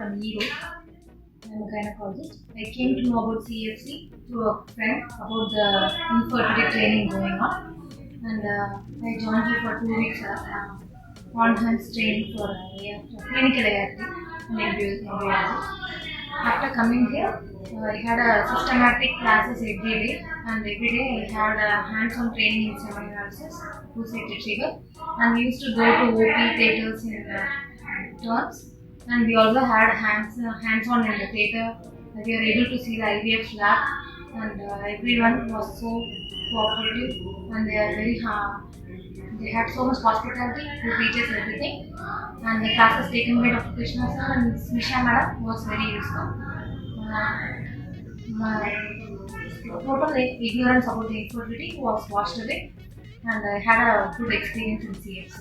from Europe. I'm a gynecologist. I came to know about CFC through a friend about the infertility training going on, and I joined here for 2 weeks on-hands training for clinical ART and embryology. After coming here, I had a systematic classes every day, and every day I had a hands-on training in semi-analysis, two-site retrieval, and we used to go to OP theatres in turns. And we also had hands-on in the theatre. We were able to see the IVF lab, and everyone was so cooperative, and they are very they had so much hospitality to teach us everything. And the classes taken by Dr. Krishna sir and Misha madam was very useful. My total ignorance about the infertility was washed away, and I had a good experience in CFC.